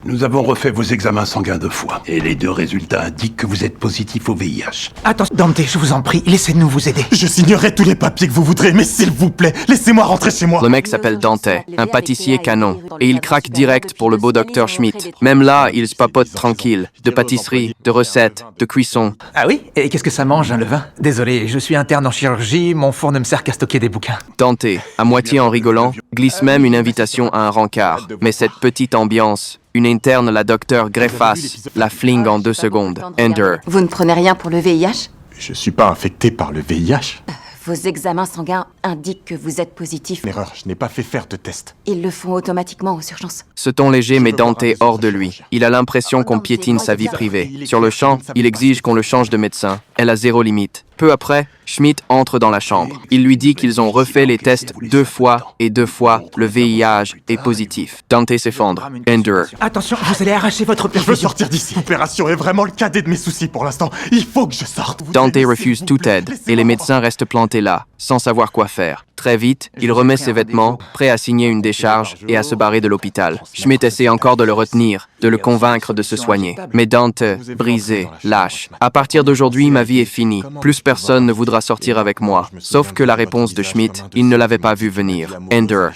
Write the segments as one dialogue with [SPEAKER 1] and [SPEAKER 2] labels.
[SPEAKER 1] Nous avons refait vos examens sanguins 2 fois. Et les 2 résultats indiquent que vous êtes positif au VIH.
[SPEAKER 2] Attention, Dante, je vous en prie, laissez-nous vous aider.
[SPEAKER 3] Je signerai tous les papiers que vous voudrez, mais s'il vous plaît, laissez-moi rentrer chez moi.
[SPEAKER 4] Le mec s'appelle Dante, un pâtissier canon, et il craque direct pour le beau docteur Schmidt. Même là, il se papote tranquille, de pâtisserie, de recettes, de cuisson.
[SPEAKER 2] Ah oui? Et qu'est-ce que ça mange, un levain? Désolé, je suis interne en chirurgie, mon four ne me sert qu'à stocker des bouquins.
[SPEAKER 4] Dante, à moitié en rigolant, glisse même une invitation à un rencard. Mais cette petite ambiance, une interne, la docteur Greffas, la flingue en 2 secondes. Ender.
[SPEAKER 5] Vous ne prenez rien pour le VIH?
[SPEAKER 3] Je suis pas infecté par le VIH.
[SPEAKER 5] Vos examens sanguins indiquent que vous êtes positif.
[SPEAKER 3] Erreur, je n'ai pas fait faire de test.
[SPEAKER 5] Ils le font automatiquement aux urgences.
[SPEAKER 4] Ce ton léger met Dante hors de lui. Il a l'impression qu'on piétine sa vie privée. Sur le champ, il exige qu'on le change de médecin. Elle a 0 limite. Peu après, Schmidt entre dans la chambre. Il lui dit qu'ils ont refait les tests 2 fois et 2 fois, le VIH est positif. Dante s'effondre. Ender.
[SPEAKER 2] Attention, vous allez arracher votre
[SPEAKER 3] Je veux
[SPEAKER 2] perfusion.
[SPEAKER 3] sortir d'ici. L'opération est vraiment le cadet de mes soucis pour l'instant. Il faut que je sorte.
[SPEAKER 4] Dante refuse toute aide et les médecins restent plantés là, sans savoir quoi faire. Très vite, il remet ses vêtements, prêt à signer une décharge et à se barrer de l'hôpital. Schmidt essaie encore de le retenir, de le convaincre de se soigner. Mais Dante, brisé, lâche. À partir d'aujourd'hui, ma vie est finie. Plus personne ne voudra sortir avec moi. Sauf que la réponse de Schmidt, il ne l'avait pas vu venir. Ender.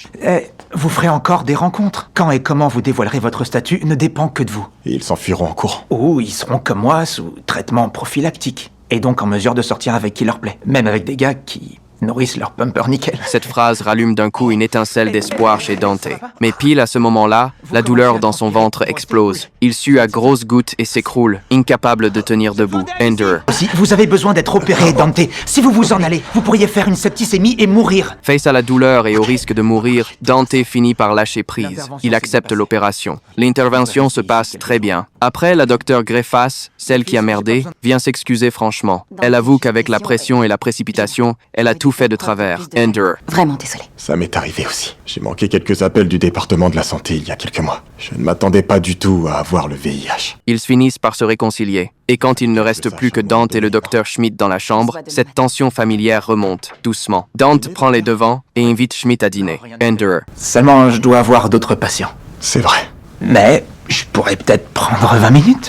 [SPEAKER 2] Vous ferez encore des rencontres. Quand et comment vous dévoilerez votre statut ne dépend que de vous.
[SPEAKER 3] Et ils s'enfuiront en courant.
[SPEAKER 2] Ou ils seront comme moi, sous traitement prophylactique. Et donc en mesure de sortir avec qui leur plaît. Même avec des gars qui nourrissent leur pumper nickel.
[SPEAKER 4] Cette phrase rallume d'un coup une étincelle d'espoir chez Dante. Mais pile à ce moment-là, la douleur dans son ventre explose. Il sue à grosses gouttes et s'écroule, incapable de tenir debout. Ender.
[SPEAKER 2] Si vous avez besoin d'être opéré, Dante, si vous vous en allez, vous pourriez faire une septicémie et mourir.
[SPEAKER 4] Face à la douleur et au risque de mourir, Dante finit par lâcher prise. Il accepte l'opération. L'intervention se passe très bien. Après, la docteure Greffas, celle qui a merdé, vient s'excuser franchement. Elle avoue qu'avec la pression et la précipitation, elle a tout fait de travers. Ender.
[SPEAKER 5] Vraiment désolé.
[SPEAKER 3] Ça m'est arrivé aussi. J'ai manqué quelques appels du département de la santé il y a quelques mois. Je ne m'attendais pas du tout à avoir le VIH.
[SPEAKER 4] Ils finissent par se réconcilier. Et quand il ne reste plus que Dante et le docteur Schmidt dans la chambre, cette tension familière remonte, doucement. Dante prend les devants et invite Schmidt à dîner. Ender.
[SPEAKER 2] Seulement, je dois avoir d'autres patients.
[SPEAKER 3] C'est vrai.
[SPEAKER 2] Mais je pourrais peut-être prendre 20 minutes.